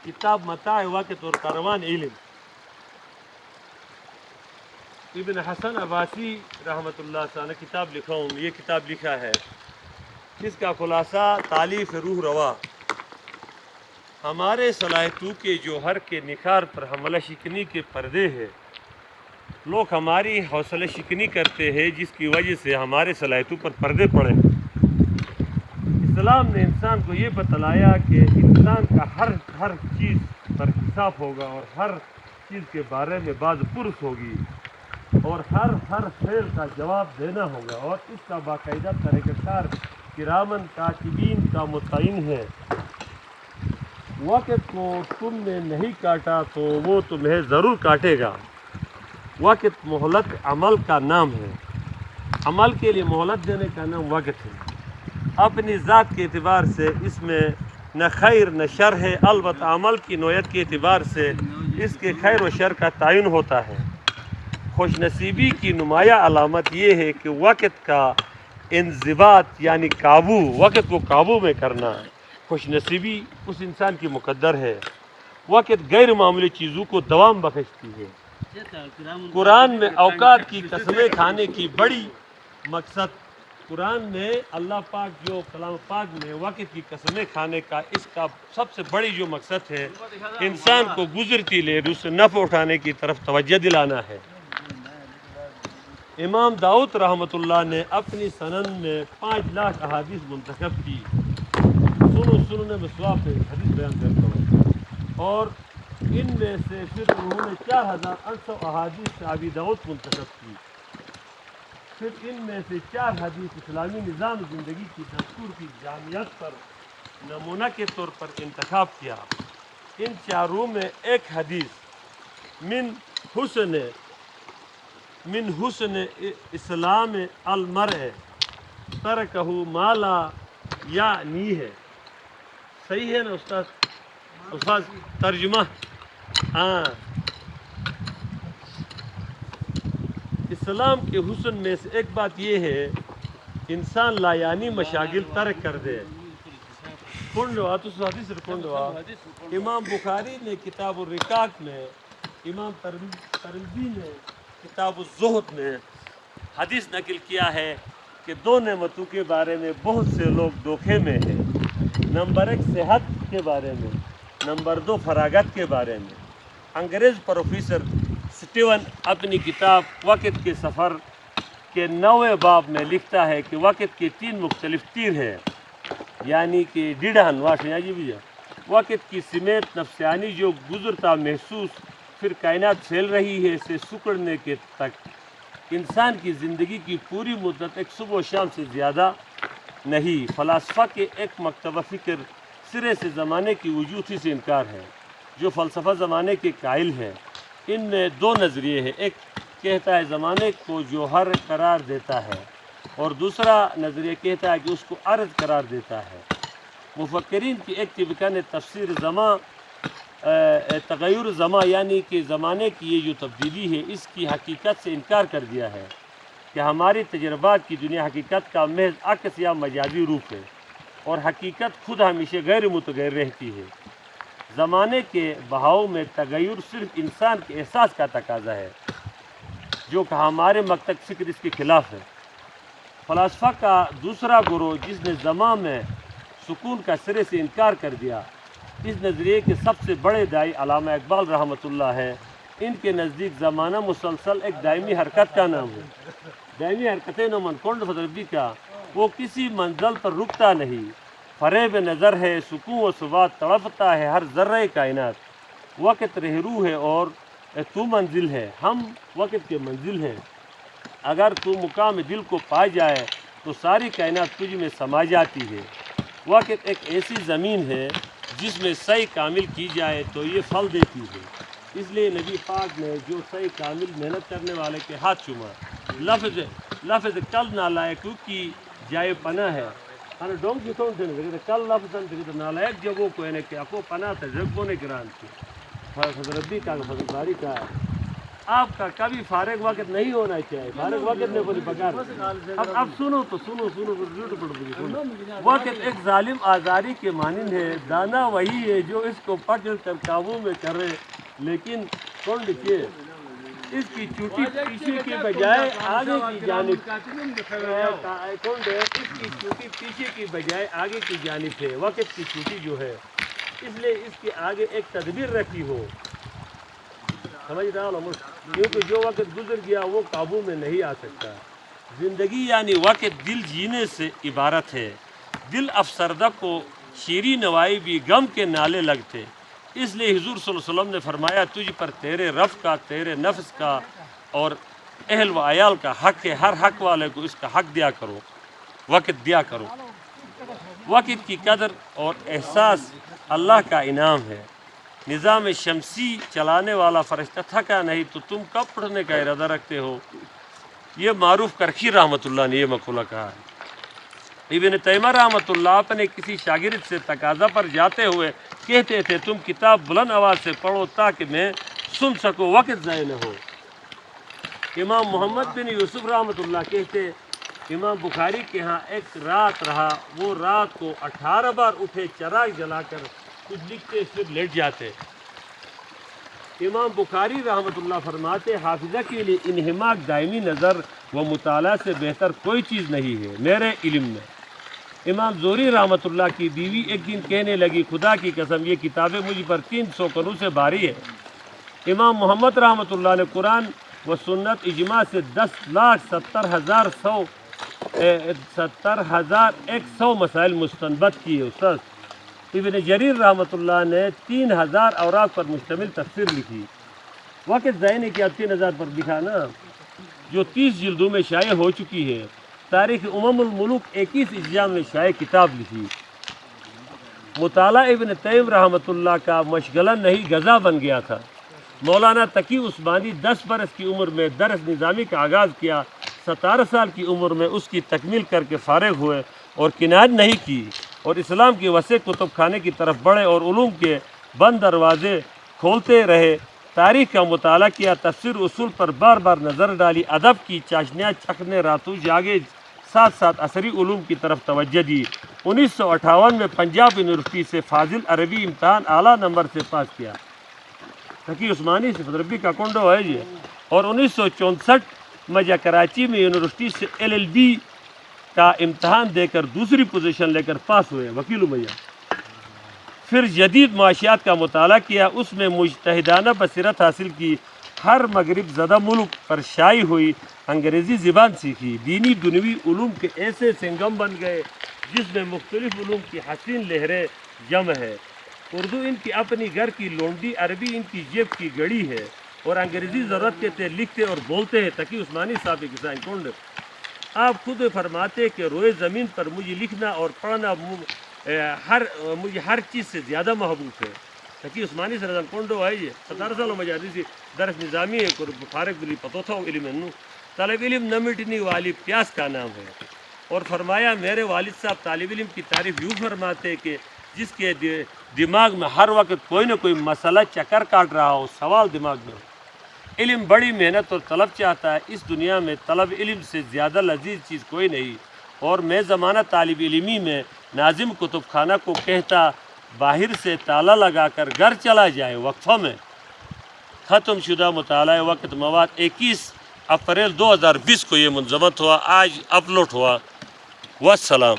کتاب متاع وقت اور کاروان علم. ابن حسن عباسی رحمۃ اللہ تعالی نے کتاب لکھا ہوں. یہ کتاب لکھا ہے جس کا خلاصہ تالیف روح روا. ہمارے صلاحیتوں کے جوہر کے نکھار پر حملہ شکنی کے پردے ہے. لوگ ہماری حوصلہ شکنی کرتے ہیں جس کی وجہ سے ہمارے صلاحیتوں پر پردے پڑے. اسلام نے انسان کو یہ بتلایا کہ انسان کا ہر چیز پر حساب ہوگا اور ہر چیز کے بارے میں بعض پرس ہوگی اور ہر فعل کا جواب دینا ہوگا اور اس کا باقاعدہ طریقہ کار کرامن کاتبین کا متعین ہے. وقت کو تم نے نہیں کاٹا تو وہ تمہیں ضرور کاٹے گا. وقت مہلت عمل کا نام ہے. عمل کے لیے مہلت دینے کا نام وقت ہے. اپنی ذات کے اعتبار سے اس میں نہ خیر نہ شر ہے. البتہ عمل کی نوعیت کے اعتبار سے اس کے خیر و شر کا تعین ہوتا ہے. خوش نصیبی کی نمایاں علامت یہ ہے کہ وقت کا انضباط یعنی قابو، وقت کو قابو میں کرنا خوش نصیبی اس انسان کی مقدر ہے. وقت غیر معمولی چیزوں کو دوام بخشتی ہے. قرآن میں اوقات کی قسمیں کھانے کی بڑی مقصد، قرآن میں اللہ پاک جو کلام پاک میں وقت کی قسمیں کھانے کا اس کا سب سے بڑی جو مقصد ہے انسان کو گزرتی لے اس سے نفع اٹھانے کی طرف توجہ دلانا ہے. امام داؤد رحمۃ اللہ نے اپنی سنن میں 5 لاکھ احادیث منتخب کی. سنن مسوا پہ حدیث بیان کرتا ہوں اور ان میں سے پھر انہوں نے 4800 احادیث سے ابی داؤد منتخب کی. پھر ان میں سے 4 حدیث اسلامی نظام زندگی کی دستور کی جامعیت پر نمونہ کے طور پر انتخاب کیا. ان 4 میں ایک حدیث من حسن اسلام المرء ترکہ ما لا یعنی ہے. صحیح ہے نا استاد ترجمہ؟ ہاں، اسلام کے حسن میں سے ایک بات یہ ہے انسان لا یعنی مشاغل ترک کر دے. امام بخاری نے کتاب الرقاق میں، امام ترمذی نے کتاب الزہد میں حدیث نقل کیا ہے کہ 2 نعمتوں کے بارے میں بہت سے لوگ دھوکے میں ہیں. نمبر 1 صحت کے بارے میں، نمبر 2 فراغت کے بارے میں. انگریز پروفیسر سٹیون اپنی کتاب وقت کے سفر کے 9ویں باب میں لکھتا ہے کہ وقت کے 3 مختلف تیر ہیں، یعنی کہ ڈیڑھن وقت کی سمیت نفسانی جو گزرتا محسوس پھر کائنات پھیل رہی ہے سے سکڑنے کے تک. انسان کی زندگی کی پوری مدت ایک صبح و شام سے زیادہ نہیں. فلاسفہ کے ایک مکتبہ فکر سرے سے زمانے کی وجود ہی سے انکار ہے جو فلسفہ زمانے کے قائل ہیں. ان میں 2 نظریے ہیں. ایک کہتا ہے زمانے کو جوہر قرار دیتا ہے اور دوسرا نظریہ کہتا ہے کہ اس کو عرض قرار دیتا ہے. مفکرین کی ایک طبقہ نے تفسیر تغیر زماں یعنی کہ زمانے کی یہ جو تبدیلی ہے اس کی حقیقت سے انکار کر دیا ہے کہ ہماری تجربات کی دنیا حقیقت کا محض عکس یا مجازی روپ ہے اور حقیقت خود ہمیشہ غیر متغیر رہتی ہے. زمانے کے بہاؤ میں تغیر صرف انسان کے احساس کا تقاضا ہے جو کہ ہمارے مکتب فکر اس کے خلاف ہے. فلاسفہ کا دوسرا گروہ جس نے زماں میں سکون کا سرے سے انکار کر دیا، اس نظریے کے سب سے بڑے داعی علامہ اقبال رحمۃ اللہ ہے. ان کے نزدیک زمانہ مسلسل ایک دائمی حرکت کا نام ہے. دائمی حرکتیں نمن کونڈ فضربی کا وہ کسی منزل پر رکتا نہیں. فریب نظر ہے سکون و ثبات تڑپتا ہے ہر ذرہ کائنات. وقت رہرو ہے اور تو منزل ہے، ہم وقت کے منزل ہیں. اگر تو مقام دل کو پا جائے تو ساری کائنات تجھ میں سما جاتی ہے. وقت ایک ایسی زمین ہے جس میں سعی کامل کی جائے تو یہ پھل دیتی ہے. اس لیے نبی پاک نے جو سعی کامل محنت کرنے والے کے ہاتھ چوما. لفظ کل نالائقوں کی جائے پناہ ہے. کل لفظ نالائق جب وہ کوئی کہ اپو پناہ تھا جب کو نے گران تھی. فضل ربی کا فضل باری کا آپ کا کبھی فارغ وقت نہیں ہونا چاہیے، فارغ وقت میں کوئی پکار۔ اب سنو تو سنو وقت ایک ظالم آزاری کے مانند ہے، دانا وہی ہے جو اس کو پکڑ کر قابو میں کرے، لیکن کونڈ کے اس کی چوٹی پیچھے کے بجائے آگے کی جانب کونڈ ہے، اس کی چوٹی پیچھے کی بجائے آگے کی جانب ہے۔ وقت کی چوٹی جو ہے اس لیے اس کے آگے ایک تدبیر رکھی ہو، سمجھ رہا ہوں، کیونکہ جو وقت گزر گیا وہ قابو میں نہیں آ سکتا۔ زندگی یعنی وقت دل جینے سے عبارت ہے، دل افسردہ کو شیریں نوائی بھی غم کے نالے لگتے، اس لیے حضور صلی اللہ علیہ وسلم نے فرمایا تجھ پر تیرے رب کا، تیرے نفس کا اور اہل و عیال کا حق ہے، ہر حق والے کو اس کا حق دیا کرو، وقت دیا کرو۔ وقت کی قدر اور احساس اللہ کا انعام ہے۔ نظام شمسی چلانے والا فرشتہ تھکا نہیں تو تم کب پڑھنے کا ارادہ رکھتے ہو؟ یہ معروف کرخی رحمۃ اللہ نے یہ مقولہ کہا ہے۔ ابن تیمیہ رحمۃ اللہ اپنے کسی شاگرد سے تقاضا پر جاتے ہوئے کہتے تھے تم کتاب بلند آواز سے پڑھو تاکہ میں سن سکوں، وقت ضائع نہ ہو۔ امام محمد بن یوسف رحمۃ اللہ کہتے امام بخاری کے ہاں ایک رات رہا، وہ رات کو 18 بار اٹھے، چراغ جلا کر کچھ لکھتے پھر لیٹ جاتے۔ امام بخاری رحمۃ اللہ فرماتے حافظہ کے لیے انہماک دائمی نظر و مطالعہ سے بہتر کوئی چیز نہیں ہے میرے علم میں۔ امام زہری رحمۃ اللہ کی بیوی ایک دن کہنے لگی خدا کی قسم یہ کتابیں مجھ پر 300 کنوں سے بھاری ہے۔ امام محمد رحمۃ اللہ نے قرآن و سنت اجماع سے 10,70,100 مسائل مستنبط کیے۔ استاد ابن جریر رحمۃ اللہ نے 3000 اوراق پر مشتمل تفسیر لکھی۔ وقت ضائع نے کیا 3000 پر لکھا نا، جو 30 جلدوں میں شائع ہو چکی ہے۔ تاریخ الملوک 21 اجزاء میں شائع کتاب لکھی۔ مطالعہ ابن تیم رحمۃ اللہ کا مشغلہ نہیں غذا بن گیا تھا۔ مولانا تقی عثمانی 10 برس کی عمر میں درس نظامی کا آغاز کیا، 17 سال کی عمر میں اس کی تکمیل کر کے فارغ ہوئے اور کنایت نہیں کی اور اسلام کی وسیع کتب خانے کی طرف بڑھے اور علوم کے بند دروازے کھولتے رہے۔ تاریخ کا مطالعہ کیا، تفسیر اصول پر بار بار نظر ڈالی، ادب کی چاشنیاں چکھنے راتوں جاگے، ساتھ ساتھ عصری علوم کی طرف توجہ دی۔ 1958 میں پنجاب یونیورسٹی سے فاضل عربی امتحان اعلیٰ نمبر سے پاس کیا۔ تقی عثمانی سے ربی کا کنڈو ہے یہ۔ اور 1964 میں کراچی میں یونیورسٹی سے LLB کا امتحان دے کر دوسری پوزیشن لے کر پاس ہوئے، وکیل میاں۔ پھر جدید معاشیات کا مطالعہ کیا، اس میں مجتہدانہ بصیرت حاصل کی، ہر مغرب زدہ ملک پر شائع ہوئی، انگریزی زبان سیکھی، دینی دنیوی علوم کے ایسے سنگم بن گئے جس میں مختلف علوم کی حسین لہریں جمع ہے۔ اردو ان کی اپنی گھر کی لونڈی، عربی ان کی جیب کی گڑی ہے اور انگریزی ضرورت کے تھے لکھتے اور بولتے ہیں۔ تقی عثمانی صاحب کسان کنڈ آپ خود فرماتے کہ روئے زمین پر مجھے لکھنا اور پڑھنا مجھے ہر چیز سے زیادہ محبوب ہے۔ تقی عثمانی سے رضا کنڈو ہے یہ 17 سالوں میں جادی درس نظامی ہے فارغ بلی پتو تھا علم انو طالب علم نہ مٹنے والی پیاس کا نام ہے۔ اور فرمایا میرے والد صاحب طالب علم کی تعریف یوں فرماتے کہ جس کے دماغ میں ہر وقت کوئی نہ کوئی مسئلہ چکر کاٹ رہا ہو، سوال دماغ میں ہو۔ علم بڑی محنت اور طلب چاہتا ہے، اس دنیا میں طلب علم سے زیادہ لذیذ چیز کوئی نہیں۔ اور میں زمانہ طالب علمی میں ناظم کتب خانہ کو کہتا باہر سے تالا لگا کر گھر چلا جائے۔ وقفہ میں ختم شدہ مطالعہ وقت مواد 21 اپریل 2020 کو یہ منظمت ہوا، آج اپلوڈ ہوا۔ والسلام۔